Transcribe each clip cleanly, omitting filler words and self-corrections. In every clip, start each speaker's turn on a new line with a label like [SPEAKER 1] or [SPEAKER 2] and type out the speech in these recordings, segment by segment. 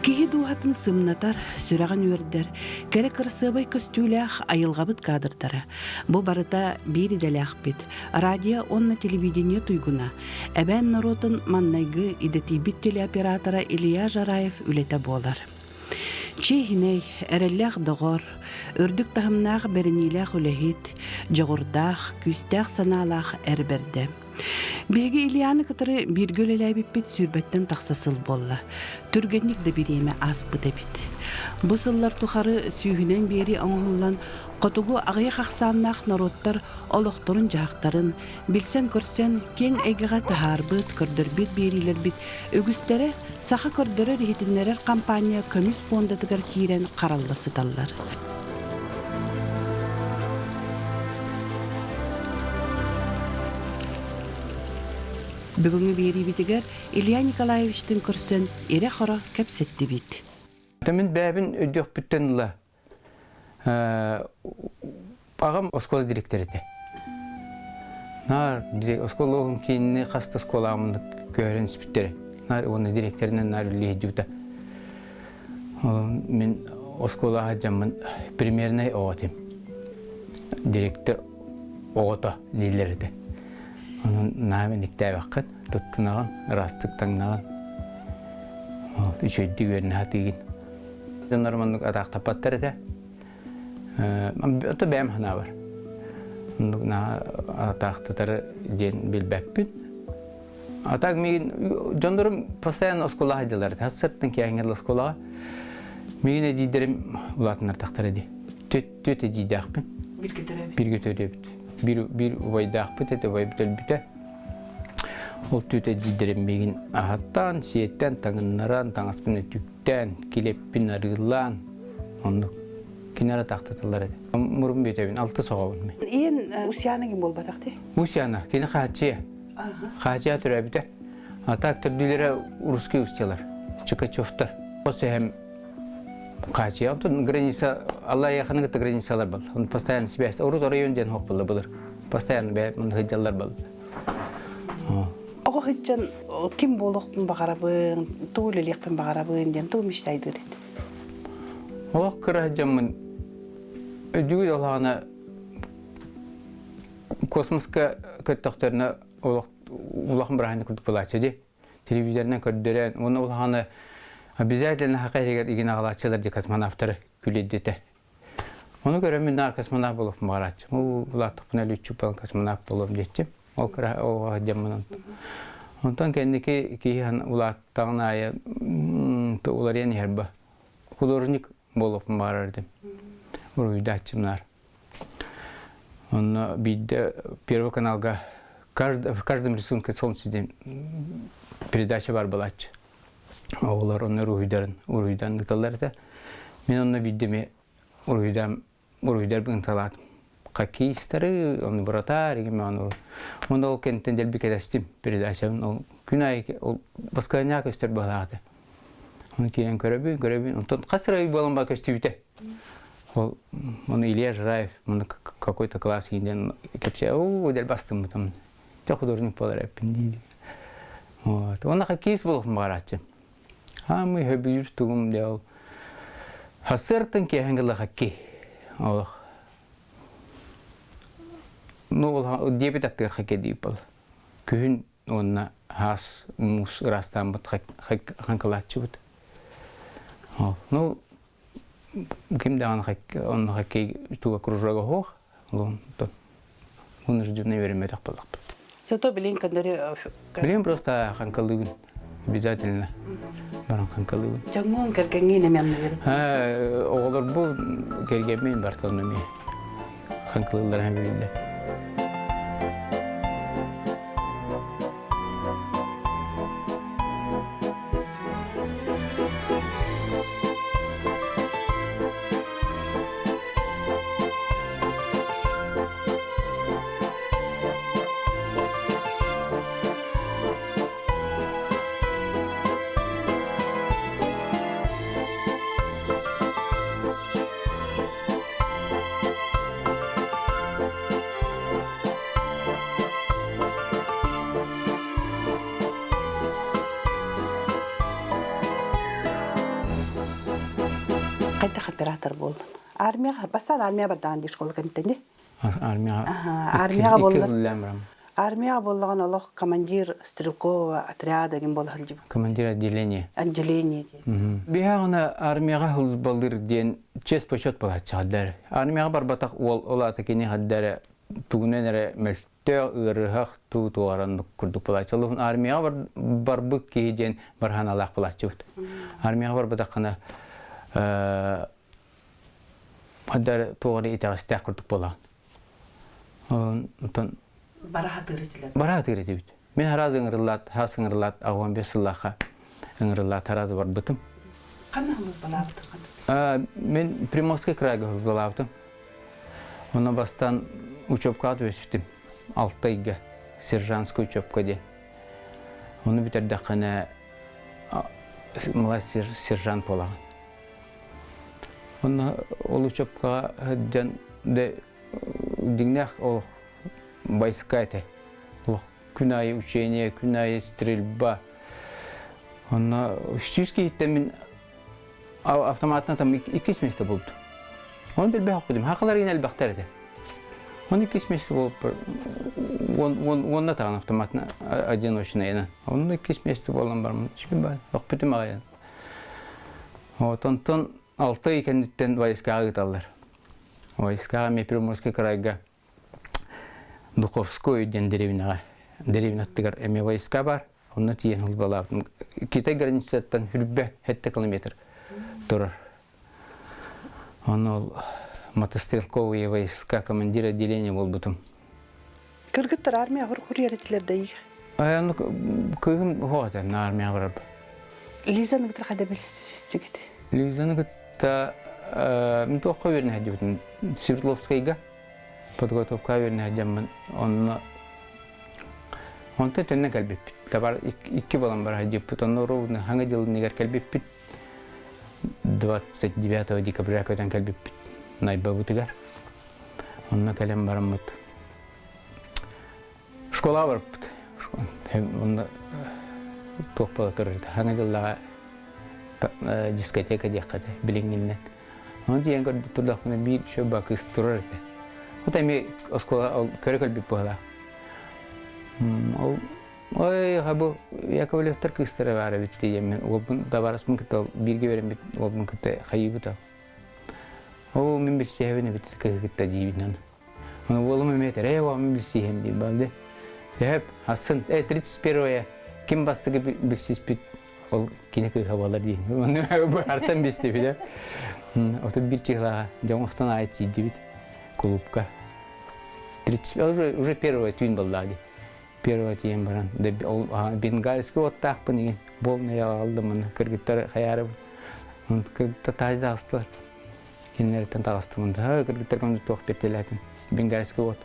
[SPEAKER 1] Киһи дуһатын сымнатар, сүрәҕин үөрдэр, кэрэ кырсыабай көстүүлээх айылҕабыт каадырдара. Бу барыта биир идэлээхпит. Радио онна телевидение туйгуна. Эбэн наротын маннайгы идетийбит телеоператора Илья Жараев үлете болар. Чейхиней, эреллях доғор, үрдік тахымнаах бәрінилях үлэхит, жоғырдаах, күстәэх санаалаах әрберді. Беги Ильяны кытыры биргөл эләбиппит сүрбәттен тақсасыл болла. Түргенник да биреме аз быдабит. Бу сыллар тухары сүйінен бери оңғылан, қотугу ағыя қақсаннақ народтар олоқторын жақтарын, білсен көрсен кен әйгіға тахарбыт, көрдірбит берилербит, өгістері саха көрдірі рехетінлерер компания көміс пондатығар кейрен қаралласы таллар. Бүгінгі бері бітігер Илья Николаевичтің көрсен ере қора кәпсетті бит.
[SPEAKER 2] Мен бәбін өйдек бүттен ұла. Ағам оскола директор еді. Оскола оғын кейінне қасты оскола ағымында көрін спиттері. Оны директорынан үлі едюта. Мен оскола ағаджамын примерный оғатым. Директор оғата лейлер еді. Onun namen iktay vakit tuttunagan, rastık tangnagan. Üçüydü görüne hatigin. Normallik atak tapatlar ete. Oto bəyəm hana var. Atak tatarı den bilbəkbün. Atak megen, jondurum postayan oskola hadilar. Hasırtın ki ayngel oskolaga. Megen ediderim ulatın artaktar edi. Töt edidakbün. Bir götörübüt. Bir vaydaqpıt ete vaybıtıl büte. Ol tüte didirim begin ahattan, siyetten, tağınlaran, tağıspını tükten, kileppin arılan. Onu kinara taqtatılar ede. Murum bütebin, 6 soğabın.
[SPEAKER 1] Eyin Usiyana kim bol bataqtı?
[SPEAKER 2] Usiyana, kini xaçıya. Xaçıya türe büte. Atak türdülere Ruski ustiyalar. Çıkaçoftar. O sehem Kaçıya, onun granisa, Allah'a yakını gıttı granisalar bal. Onun pastayan sibiyası, orada rayondan hoq bulur bulur. Pastayan be, onun hıcallar bal.
[SPEAKER 1] O hıccan kim boluqpun bağarabın, tuğulilikpun bağarabın diyen tuğum iştaydır edi.
[SPEAKER 2] O kıra hıccamın, ödüğü olağına kosmoska köttoklarına ulağın bırağını kurduk bulaçıdı. Televizyondan kördüren, onu olağına обязательно хакайгер иген агалачылар же космонавттар күледете. Onu görem мен нар космонавт болуп барат. Улаттык менен үчүп космонавт болом детчим. Ол кыра о жаман. Онтон кендики кийин улаттагын ая улар яны херба. Художник болуп барардым. Уруйдачымдар. Он бидде Первый каналга в каждом рисунке солнце передача бар балач. Oğullar onlar Uruйдан gıtalar da. Men onu bildim, Uruydar bugün taladım. Kaki istarı, onu buratar, onu o kentten delbik edestim. Передача, o günay, başka ne köster bağladı. Onu kiren görebi, ondan kasırayı bağlan köstübüte. Onu İlyas Жараев, onu какой-то класс ginden kepse, o del bastım tam. Çok художник polar hepin. Вот, onu hakis bulup bağlatçım. Мы хоббиюр тугум дел. Хасертен ке хангала хакки. Ол. Ну, дебетаттыр хакки дипал. Күн онна хас мус растан бут ханкалачы бут. Ол. Ну, ким дан хакки, он хакки туга кружага хох. Он то. Он ждет не верим это палак.
[SPEAKER 1] Зато билин кандары.
[SPEAKER 2] Билин просто ханкалыгын. Обязательно. Баран ханкалыгын.
[SPEAKER 1] Жангон кергенге немен берип.
[SPEAKER 2] Оğullar bu kergemeyin Bartolomew. Ханкалылар hem birinde.
[SPEAKER 1] оператор болдым. Армияга басар армия бардан ди школа комитетинде.
[SPEAKER 2] Армияга болдым.
[SPEAKER 1] Армияга боллаган олох командир стрелкового отряда гин болхалжы.
[SPEAKER 2] Командир отделения.
[SPEAKER 1] Отделение.
[SPEAKER 2] Бияғына армияға хылыз балдыр ден чест почет болат чағаддар. Армияға барбатақ ол атакені хаддары тугунен әрі мәлтті ұрығақ туғаранды күрдік болат. Чалығын армияға барбық кейден бархан алақ болат чығыт. Армияға барбатақ қана хаддары туғары етағыстақ күрдік болат.
[SPEAKER 1] Бараға тығыретілер.
[SPEAKER 2] Бараға тығыретілер. Мен хараз ыңырылат, хас ыңырылат, ағуан бес сыллаға ыңырылат, харазы бар бұтым.
[SPEAKER 1] Қанна ғымыз балабытыр?
[SPEAKER 2] Мен Приморский крайға ғыз балабытым. Оны бастан учебка аты өсіптім. 6 айға, сержантский учебка де. Оны бітерді қана млай сержант болаған. Оны ол учебка дегнақ ол байска әті. Күнайы учение, күнайы стрельба. Оны сүйіске еттен мен автоматына там 2 месте болды. Оны білбей оқыдым. Хақылар ең әлбақтар еді. Оны 2 месте болып, онына таған автоматына одиночный ені. Оны 2 месте болған бармын. Шпен оқпетім ағайын. Онтон 6 екендіктен войскаға ғыталдар. Войскаға мен Приморский крайға Духовской үйден деревина аттығар әме войска бар, оны тиен ұл балабын. Китай границаттан хүрбе 7 километр тұрар. Оны ол мотострелковые войска командир отделения бол бұтым.
[SPEAKER 1] Кыргыттар армия ғыр еретілерді егі?
[SPEAKER 2] Аяны көйім ғоғады армия ғырабы.
[SPEAKER 1] Лизаны ғытыр қада білсіз еді?
[SPEAKER 2] Лизаны ғытта мен тоққа веріне әді бұтым. Свердловскайға подготовка веріне әдемін. Онтан төнне кәлбеппит. Табар 2 балам бар әдеп бұт. Оны ровны хаңа делін егер кәлбеппит. 29 декабря көтен кәлбеппит. Найба бұтығар. Онына кәлем барам бұт. Школа бар бұт. Онына тоқпалы көрірді. Хаңа деліға дискотека деққады білінгеннен. Оны дейін көрді тұрдақпына бір шөба кыз тұрар еді. Ота мен школа көрі кәлбеп бұғала. Ой, ғабы Яковлевтар кыстары бары бітті емен. Олбын табарасмын күтті бірге берем біт, олбын күтті қайы бұт ал. О, мен бір сейхевіне бітті күтті дейбін. Оны олым өметер, мен бір сейхем дейбін балды. Сейхеп, асын, 31-е кем бастығы білсіз біт, ол кені күрі хабалар дейін. Оны арсан бесті біт. Ота бір чиғлаға, жаңғыстан айт дейді біт, клубка. Уже первое түйін балды. Первое түйін баран. Бенгальский оттақпын еген. Болны алды мұны. Кіргіттар қаяры бұл. Кіргіттар тажды ағыстылар. Кенелерден тағысты мұнды. Кіргіттар көмді тоқ беттеләтін. Бенгальский от.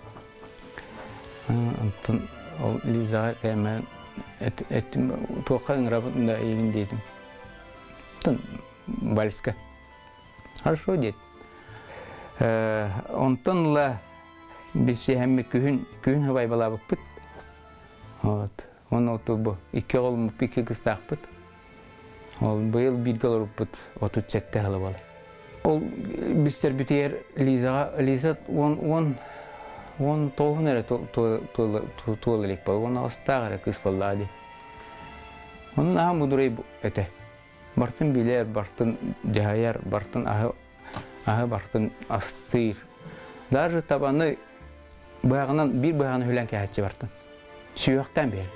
[SPEAKER 2] Ол Лизаға кәймен тоққа ыңырабында еген дейдім. Бальска. Хорошо дед. Онтан ла біз әмі күн хабай бала бұқпыт. Оны оты бұл 2 қолым 2 қыстақ бұт. Ол бұйыл 1 қол ұрып бұт, 37 қылы балы. Ол біздер бітер Лиза 10 тоғын әрі туылы лек балы. 10 ағыстақ әрі қыс балы ады. Оның ағам бұдырай әті. Бартын билер, бартын дегайар, бартын ағы бартын астыр. Даже табаны бір бұяғаны хүлән кәхетші бартын. Сүйіқтен берді.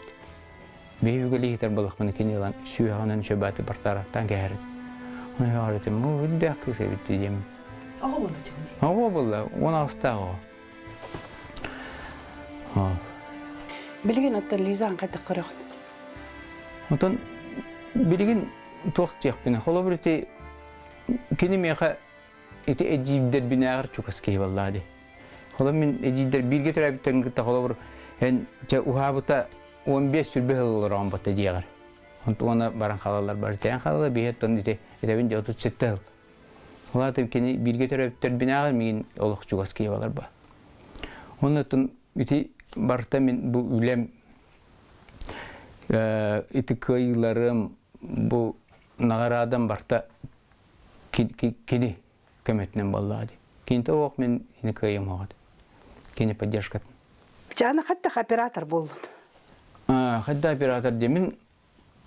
[SPEAKER 2] Бейгілі етер болықпыны кенелан сүйіғанын шөбәті бартарақтан кәхерді. Оны ғарытым, өдді ақы сәбітті деймін.
[SPEAKER 1] Ағы болды жығын?
[SPEAKER 2] Ағы болды, 10 ағыстағы ағы.
[SPEAKER 1] Білген аттар Лизаға қайта қырағын?
[SPEAKER 2] Отын білген тоқ жеқпені. Қолы бір өте кені меға еті әджейбдер біне ағыр чүкіс кей балады. Қолы мен әджейбдер бірге түрі әбіттен күтті қолы бір ұхабыта 15 сүрбе ғылылыр оған бұтты дейғар. Оны баран қалалар бар. Тәйін қалалар бейеттен етәбінде 37 ғыл. Олар кені бірге түрі әбіттер біне ағыр меген олық чүкіс кей балар ба. Оны өте барта мен бұл үлем еті көйлерім бұл нағарадан барта кені көмөтүнөн боллады. Кинте ок мен ини кыйым огат. Кини поддержка.
[SPEAKER 1] Жана каттак оператор болдун.
[SPEAKER 2] Хадда оператор демин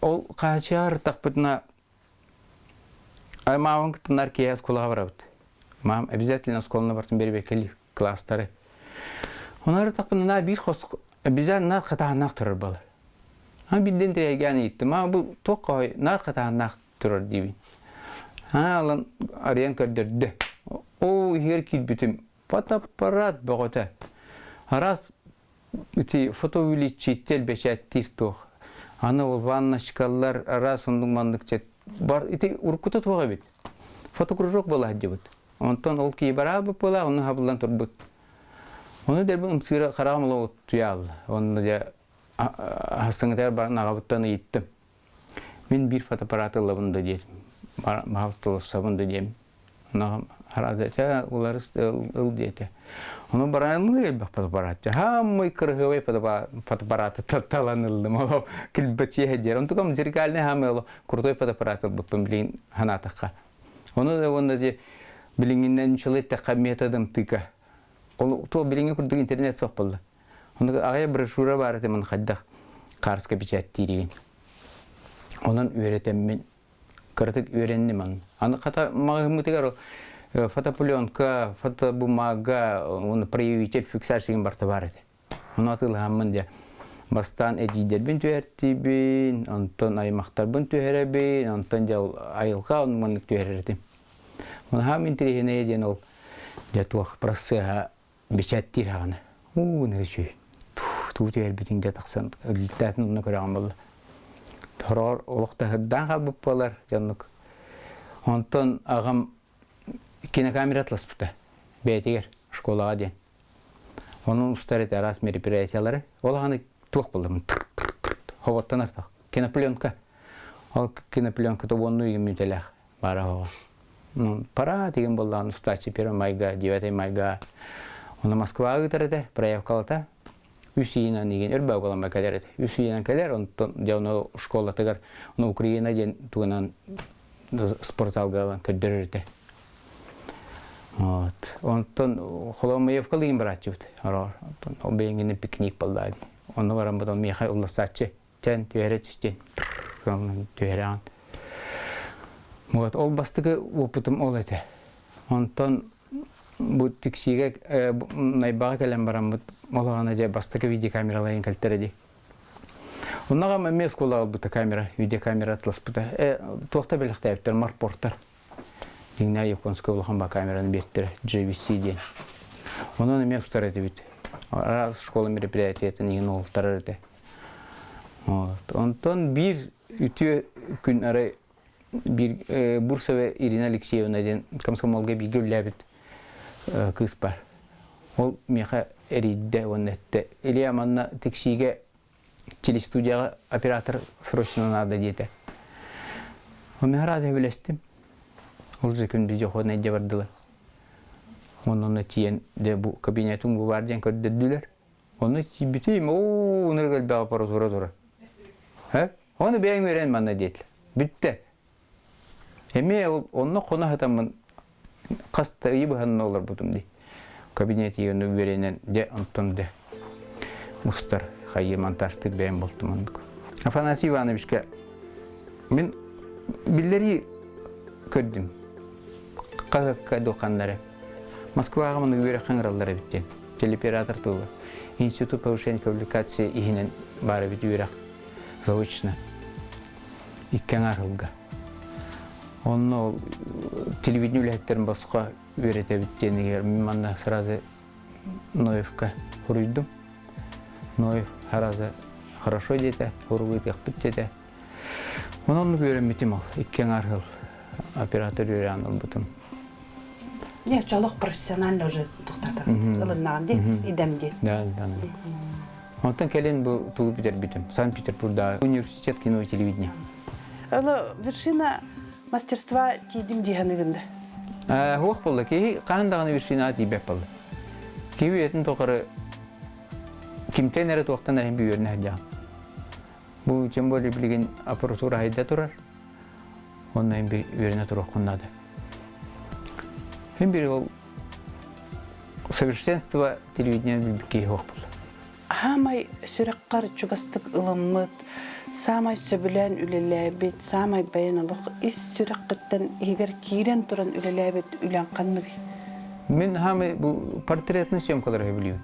[SPEAKER 2] ол качар такпытна мамам кытнар кияс кулага барабыт. Мам обязательно школына бартын бербек кели класстары. Онары такпытна бир хос обязательно катанак турар бала. Бидден тирегени итти. Ма бу токой нар катанак турар диби. Алан ариен көрдөрдү. О, хер килбитим. Фотоаппарат богота. Раз ити фотоувеличитель бешаттир тох. Аны ол ваннашкалар раз ондун мандыкчет бар ити уркута тога бит. Фотокружок бола дебит. Онтон ол ки барабы бола, оны хабылдан турбут. Оны дербин сыра карамылы туял. Оны да хасыңдар барына габыттаны иттим. Мен бир фотоаппарат алабында дедим. Мағалыстылы сабынды дем. Оны харазача улар ыл дете. Оны баранылы элбак фотоаппарат. Хаммай кыргывай фотоаппараты таланылдым. Ол килбачи хеджер. Он тукам зеркальный хамел крутой фотоаппарат албыппын билин ханатакка. Оны да онда же билингинден чылыттакка методым тыка. Ол то билинги курдук интернет сок болду. Оны агай брошюра бар демин хаддак Карска печатти деген. Онун үйрөтөм мен. Кыртык үйрендим аны. Аны ката магымытыгар фотопленка, фотобумага, оны проявитель фиксация барта бар эди. Оны атылгамын де. Бастан эдидербин түертибин, онтон аймактарбын түөрөбүн, онтон жал айылга оны түөрөдүм. Оны хам интернет ден ол жатуак процесса печаттир аны. Нерчи. Туу түөрбүтүн де таксан илтатын уну көрөгөн болду. Торор олукта хырдан кабып болар жанык. Онтон агам кинокамера атласпыта. Бетигер школага ден. Onun устарыты раз мероприятиялары. Ол аны тук болдым. Ховоттан артак. Кинопленка. Ол кинопленка то вонну юмителях бара. Ну, пара деген болду аны устачы 1 майга, 9 майга. Оны Москвага гытырды, проявкалата. Үсейінен деген өрбәу болама кәлер еді. Үсейінен кәлер, оны школа тігір, оны Украина ден туғынан спортзалға алан көддірір еді. Онтон Холомаевка деген бір атчы өті. Ол бейінгені пикник болды. Оны барам бұдан мейхай ұлысатчы. Тән түйәрі түстен. Түйәрі ан. Ол бастығы опытым ол еді. Онтон bu tiksiga найбага келем барам бу олгана же бастыгы видеокамераларын калтырды. Оннага мен скола бу камера, видеокамера атласпыта. Тохта белектептер марпорттар. Дигне японская улхан ба камераны беттер, JVC ден. Онун мен устарады бит. Раз школа мероприятиятын еген олтарады. Онтон бир үтү күн ара бир Бурсова Ирина Алексеевна ден комсомолга бигүлләбит. Кыз бар. Ол меха эридде оннетте. Или аманна тексиге телестудияга оператор срочно надо дете. Он меха разы билестим. Ол же күн бизе ходна де бардылар. Онны тиен де бу кабинетун бу барден көрдөдүлөр. Оны битейм, ныргал ба аппаратура тура. Оны бең берен манна дейт. Бүтте. Эме онны кона хатамын Каста ибыхан олар будым ди. Кабинет егені веренен де антон де. Мустар хайыр монтажтык бәйін болтым андық. Афанасий Ивановичка, мен биллери көрдім. Қазаққа доқандары. Москваға мұны өре қаңыралары біттен. Телеоператор туғы. Институт повышения публикации игінен бары бит өре заочно. Иккен арылға. Onu televizyon üretlerin başka üretebildiğini görüyorum. Ben de sırası Noev'ka kuruydum. Noev herhalde хорошо dedi, kuruğuydu yapıp dedi. Onu görmedim al. İkken arhıl operatör öğrendim buldum.
[SPEAKER 1] Ne çok profesyonel уже doktor. Alınağın değil, idemdi.
[SPEAKER 2] Da. Ondan gelen bu tuğ bitirdüm. Санкт-Петербург'da университет кино и телевидения.
[SPEAKER 1] Это вершина мастерства тидим дигенигинде.
[SPEAKER 2] Хоқ болды. Ки қандағаны вершина дибеп болды. Ки үетін тоқыры кимтен әрі тоқтан әрін бүйерін әдіған. Бұл тем более білген аппаратура айда тұрар. Оннайын бүйеріне тұр оқынады. Hem biri ol совершенство телевидения билбикки хох бол.
[SPEAKER 1] Хамай сүрәккар чугастык ылыммыт, самай сөбүлән үлеләбит, самай баяналык ис сүрәккәттән егер кирен туран үлеләбит үлән канны.
[SPEAKER 2] Мен хамы bu портретный съемкалар билибин.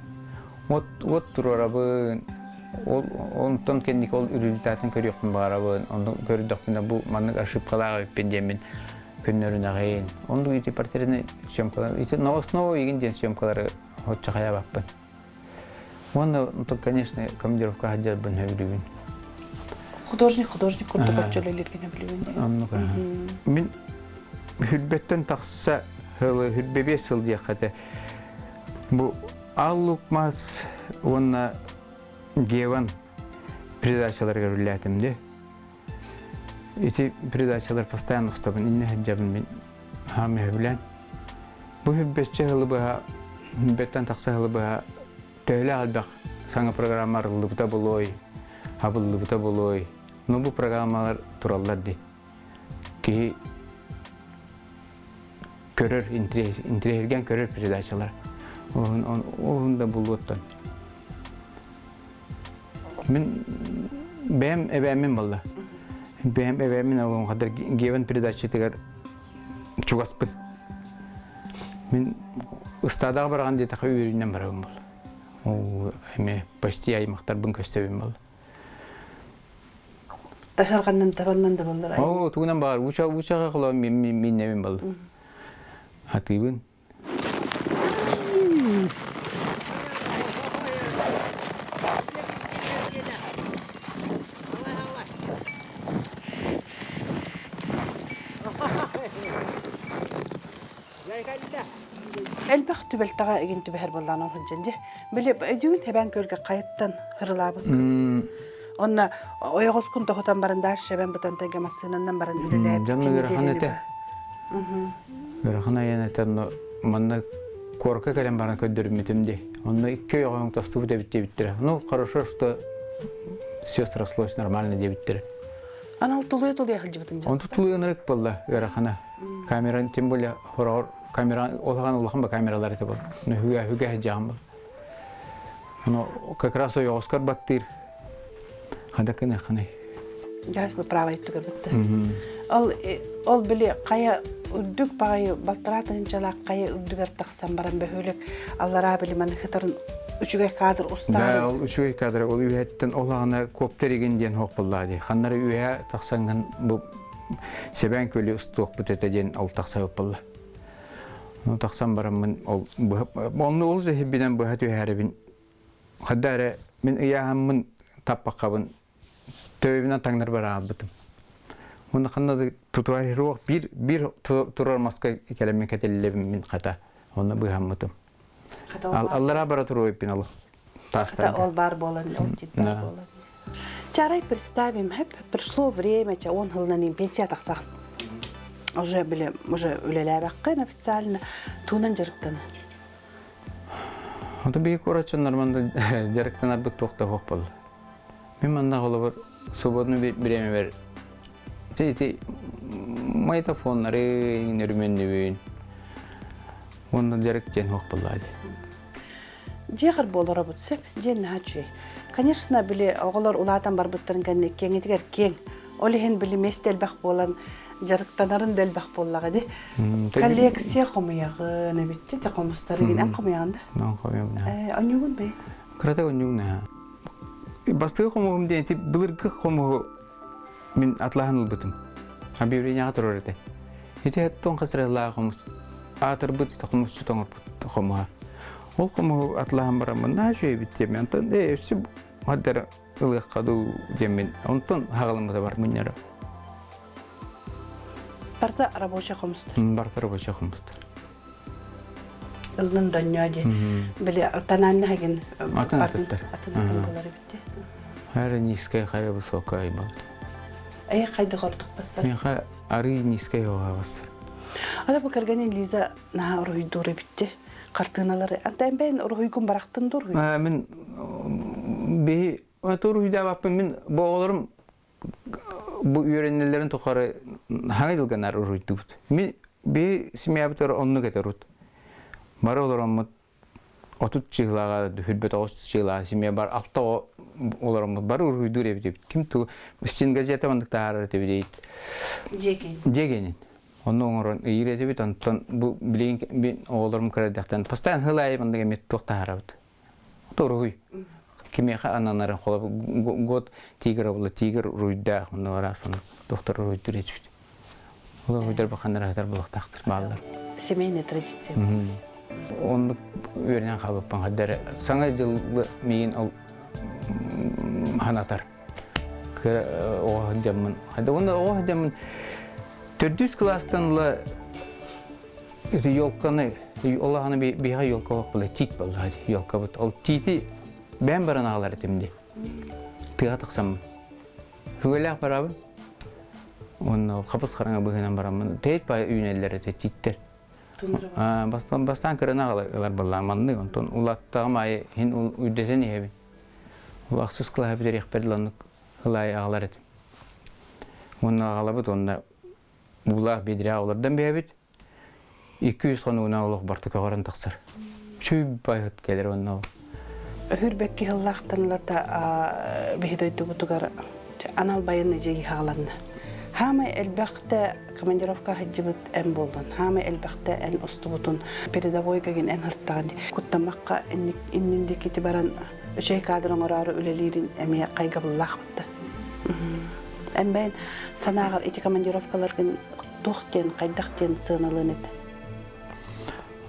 [SPEAKER 2] Вот турарабын, онтон кендик ол результатын көрөкмүн барабын, онду көрдүк мен бу маннык ошибкалар пендемин күннөрүн агайын. Онду ити портретный съемкалар, ити новостной егинден съемкалары от чакая баппын. То, конечно, командировка хаджар бен билибин.
[SPEAKER 1] Художник курдук өчөлөлөргө билибин.
[SPEAKER 2] Мен хүлбеттен такса хүлбебе сыл дияқаты. Бу аллукмас онна геван передачаларга рулятымды. Эти передачалар постоянно устабын, инне хаджабын мен хаме билен. Бу хүлбетче хылыбыға, хүлбеттен такса хылыбыға töyle aldak sana programlar lıbıta buluy, habıl lıbıta buluy. No bu programlar turallardı. Ki körür, intirergen körür передачалар. Onun da buluttan. Benim ebeğimin valla. Benim ebeğimin o kadar geven передача tegar çugaspın. Ben ustadağa barağın diye takı üründen barağım valla. Эме почти аймактарбын көстөбүм бол.
[SPEAKER 1] Тахарганнан табаннан да болдур.
[SPEAKER 2] Тугунан бар, учага кылам мен немин бол. Хатыбын.
[SPEAKER 1] Элбах түбелтага эгин түбәһәр боллан ол хәҗәнҗе. Биле өдүн хәбән көлгә кайттан хырлабык. Онна оягыз кун тохотан барында шәбән бутан тәгә масыннан баран үлеләп.
[SPEAKER 2] Жанны гөрханәтә. Гөрхана янәтә манна корка калем баран көддөрмитимди. Онна икки оягың тастыбы да биттер. Ну, хорошо, что всё срослось нормально деп биттер.
[SPEAKER 1] Анал тулуя хәҗә бутын.
[SPEAKER 2] Он тулуянрак булды гөрхана. Камераны тем более хорор камера олган улган ба камералар это был. Ну хүгә жамбы. Ну как раз ой Оскар баттыр. Хада кene хане.
[SPEAKER 1] Яс бу права иттүгә битте. Ол биле кая үдүк багы балтыратын чалак кая үдүгәр таксам баран бөһөлек Аллара биле мен хәтәрен үчүгә кадр уста.
[SPEAKER 2] Да, үчүгә кадр ул үһәттен олганы коптер ден хок булды. Ханнары үһә таксанган бу себен көлі ұстық бұтетеден ол тақсабып болды. Тақсам барамын, оны ол зәхебеден бұхат өйәрібін. Қаддары, мен ұяғамын таппаққабын, төбебінен таңнар бар албытым. Оны қандады тұтуар руақ бір тұрар масқа кәлеммен кәтелілебін мен қата. Оны бұйғамытым. Аллара бара тұру өйпін алу.
[SPEAKER 1] Қата ол бар болан, ол дед бар болан. Чарай представим, пришло время, он был на ним пенсия такса. Уже улеләбәк кын официально тунан жарыктан.
[SPEAKER 2] Ото бик орачын нормально жарыктан арбык токта хок бол. Мен мында голы бір свободный время бер. Ти майтофоннары нөрмөннүбүн. Онда жарыктан хок болду.
[SPEAKER 1] Жегер боло работсеп, жен хачы. Конечно, биле оголор улатан бар буттарын кенне кеңитер кең. Олehen биле местел бак болан жарыктанарын дел бак боллага ди. Коллекция комуягы не битти те комустары генен комуягында.
[SPEAKER 2] Нан комуягында.
[SPEAKER 1] Анюгун бе.
[SPEAKER 2] Крата анюгна. Бастыгы комугум ден ти былыргы комугу мен атлахан ылбытым. Объявление атырырды. Эти аттон касырыла комус. Атырбыт комус чутоңор комуга. Ол кому атлахан барамын, нажуе биттем. Антон, все хаддар ылық қаду демен. Антон хағалымда бар мүнері.
[SPEAKER 1] Барда рабочий комстар?
[SPEAKER 2] Барда рабочий комстар.
[SPEAKER 1] Ылын доньяде. Біле, тананны хаген?
[SPEAKER 2] Атанаттар.
[SPEAKER 1] Атанаттар болары битте.
[SPEAKER 2] Әрі низкая, әрі высокая был.
[SPEAKER 1] Ай, қайды ғордық басар?
[SPEAKER 2] Мен ары низкая оға басар.
[SPEAKER 1] Ада бұл кәргенен Лиза наға ұрой дұры битте. Картыналары. Антайын бәйін ұрғойгун барақтын дұрғой?
[SPEAKER 2] Мен бей ұрғойда баппын. Мен бұғыларым бұл үйренелерін тоқары хаңайдылғанар ұрғойды бұд. Мен bir simya bitir onu getirut. Bari olaramı 30 çığlağa hürbet 30 çığlağa simya bar altta olaramı bar uydur evde. Kim tu Stin gazete mandık taharat evde. Jegenin. Onun oran iyirede bit ondan bu bilen bin oğlarım kredaktan. Pastan hılay mandık emet tohtaharat. Doğru. Kimya ananların kolab god tiger ola tiger ruyda onu arasın. Doktor ruydur etdi. Olar ruydur bakanlar hatar bulaqtaqtır ballar.
[SPEAKER 1] Семейная традиция.
[SPEAKER 2] Onu öğrenen kalıppan haddere. Sana yıllı meyin al hanatar. O hadamın. Hadi onu o hadamın 400 klastanla yolkanı Allah'ını bir hay yolka vakıla tit ballı hadi yolka but. O titi ben baran ağlar etimdi. Tığa tıksam. Hügelak barabın. Onu kapıs karanga bugünden baramın. Teyit bay üyünellere tittir. Bastan kırana ağlar ballanmandı. Ondan ulattağım ayı hin üydesen yehebin. Ulaksız kıla bir ekberlanlık hılay ağlar etim. Onu ağalabıt onda ulaq bedire ağlardan behebit. 200 konu ona ulaq bartık ağaran tıksar. Çöy bayhıt gelir onu ağlar.
[SPEAKER 1] Hürbekki hıllaqtan lata bihidoydu butugar anal bayını jegi hağlanna. Hama elbaqta komandirovka hajjibit en boldun. Hama elbaqta en ustubutun pedagoga gen en hırttağın. Kuttamakka innindeki tibaran şey kadron orarı ülelirin emiye qaygabıllaq bitti. En ben sanağal iti komandirovkalargın toqten qaydaqten sığınalığın et.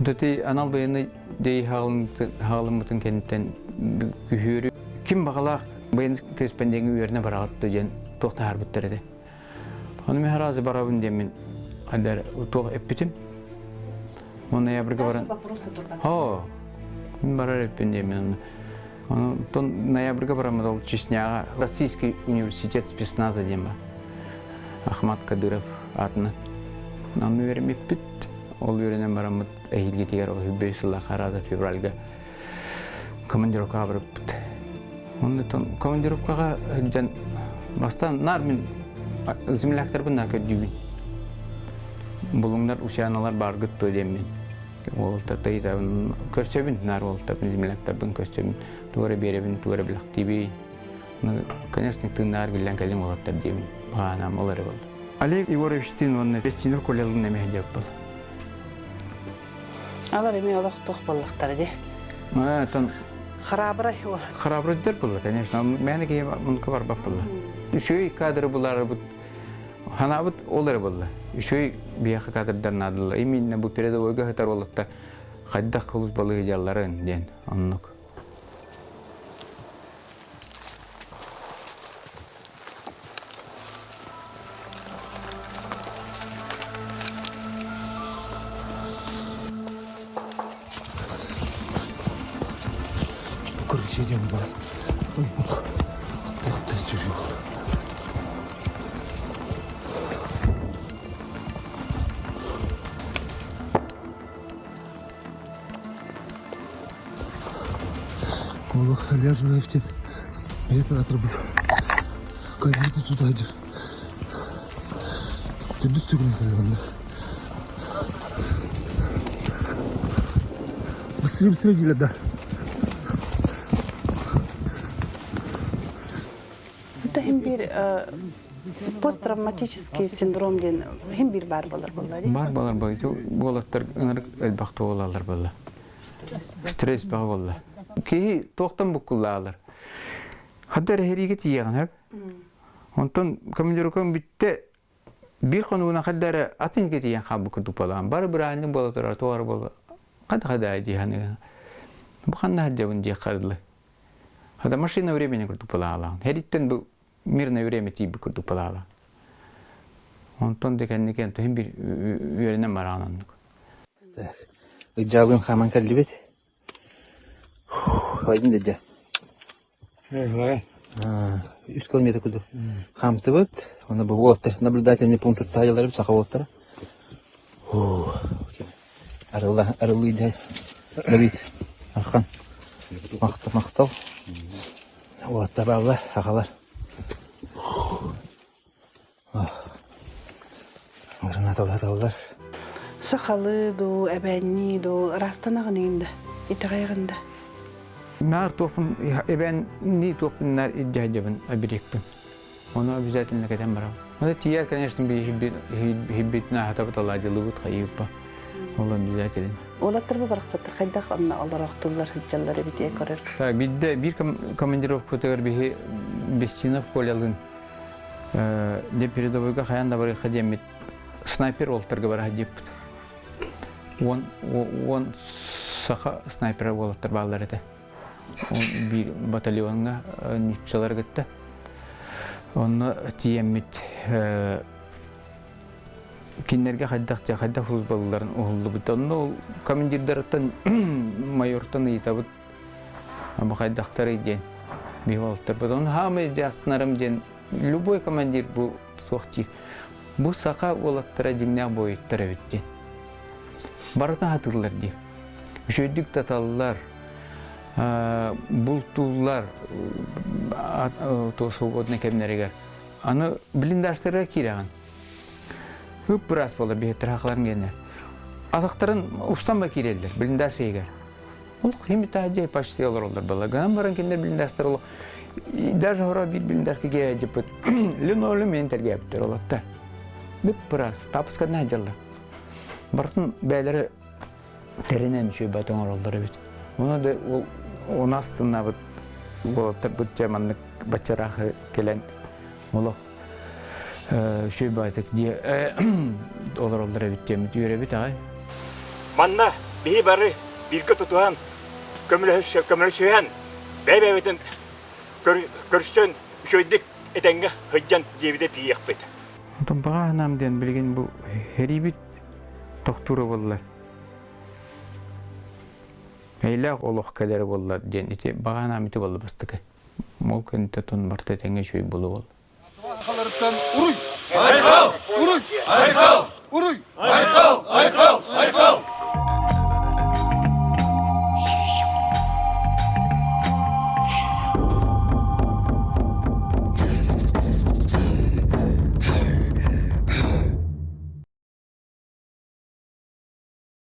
[SPEAKER 2] Döti anal bayını dey halımıtın kentten gühürü. Kim bağalaq bayın kespendengi üyerine barağıttı jen toqta harbittirdi. Onu mehrazı barabın demin adar toq epitim. Onu yabrıga baran. Ha. Barar epin demin. Onu ton ноябрьга барамыз ол Чечняға Российский университет спецназа дейм бар. Ахмат Кадыров атына. Оны вермеп бит. Ол үйренен барамыз әйелге тегер ол 5 жылға қарады февральга командировкаға барып бит. Оны тон командировкаға жан бастан нармен земляктар бұнда көддүйбін. Бұлыңдар ушаналар баргыт бөлеммен. Ол тартайда көрсөбүн нар ол тапын земляктардын көрсөбүн. Тугара беребин, тугара билактиби. Конечно, тынар билен калим олаттар дейм. Анам олары болды. Олег Егорович Тин, он фестиваль колелын неме деп болды.
[SPEAKER 1] Алар эми олоқтоқ боллақтар де.
[SPEAKER 2] Тон
[SPEAKER 1] Харабрай ол.
[SPEAKER 2] Харабрайдар болды, конечно. Мәне ке мунка бар бап болды. Үшөй кадры булары бут. Ханабыт олары болды. Үшөй бияқы кадрдар надылар. Именно бу передовойга хатар олаттар. Қайдақ қылыс балығы жалларын ден. Аннық.
[SPEAKER 3] Идем, да. Ох, ты сижу. Олох, ляжу на нефть. Я оператор был. Конечно, туда иди. Ты без тюрьмы, наверное. Быстрее, быстрее, Диля, да.
[SPEAKER 1] Это bir посттравматический синдром ден hem bir barbalar bunlar.
[SPEAKER 2] Barbalar baydı. Bu olatlar ınırık elbaqta olarlar böyle. Stres bağı oldu. Ki toqtan bu kullanırlar. Hatta heriyet yiyen hep. Ondan komandirovkam bitti. Bir konuğuna kadar atın getiyen kabı kurdu falan. Bar birinin bolalar toğar bola. Kada idi hani. Bu kanna hadde diye kardı. Hada машина времени kurdu falan. Heritten bu мирное время тиби kurdu falan. Ondan dekenlik hem bir öğrenen var ananlık.
[SPEAKER 3] Так. Icalığın hemen kalibet. Haydin de.
[SPEAKER 2] Evet.
[SPEAKER 3] 100 километр kudu. Хамты вот, она бы вот наблюдательный пункт таялар в сахавоттар. Арылы да. Давид. Архан. Мактал. Вот табалла, ахалар. Гранаталар.
[SPEAKER 1] Сахалы ду, әбәнни ду, растанағын итағайғында.
[SPEAKER 2] Нар топун эбен ни топуннар иддяжабын абирекпин. Onu обязательно кетем барам. Оны тия, конечно, хиббитна хатабыт аладжылыбыт хайыппа. Ол обязательно.
[SPEAKER 1] Олаттар бу барақсаттар қайдақ онна оларақ тұллар хүджалары бітее көрер.
[SPEAKER 2] Бидде бир командировка төгөр бихи Бестинов колялын. Де передовойга хаянда бары хадемит снайпер олтарга бара хадеппит. Он саха снайпер олтар балдар эте. Bir батальонга ничалар гытты. Onu tiýemmit киннерге хайдак футболларын угулду бит. Onu ol командирдерден майортан ыйтабыт. Ама хайдактар иден. Бивалтар. Потом хамы яснарым ден любой командир бу тохти. Бу сака олаттара димне бойыттар битти. Барата хатырлар ди. Шөйдүк таталлар. Бултулар то свободный кемнерегер. Аны блиндажтарга кираган. Көп раз болар бехтер хакларын генер. Атактарын устанба кирелдер, блиндаж егер. Ул химита жай почти олар балаган баран кендер блиндажтар ул. Даже хора бир блиндажга кееп, линолеум ментерге аптыр олатта. Көп раз тапскана жалла. Бартын бәйләре теренен шөй батон олар бит. Оны да у нас тына вот бут жаманлык бачарахы келен молох шөй байтык ди олар бит бит ай.
[SPEAKER 4] Манна бихи бары бирге тутуан көмөлөшөйөн бәйбәйтен көрсөн шөйдик этенге хыджан жебиде тиякпыт.
[SPEAKER 2] Онтон баганам ден билген бу херибит токтура боллар. Эйлак олох келери боллар ден ити баганам ити болду бастыкы. Мол көнтө тон барта теңе шөй болу бол.
[SPEAKER 5] Халарыптан уруй! Айхал! Уруй! Айхал! Уруй! Айхал! Айхал! Айхал!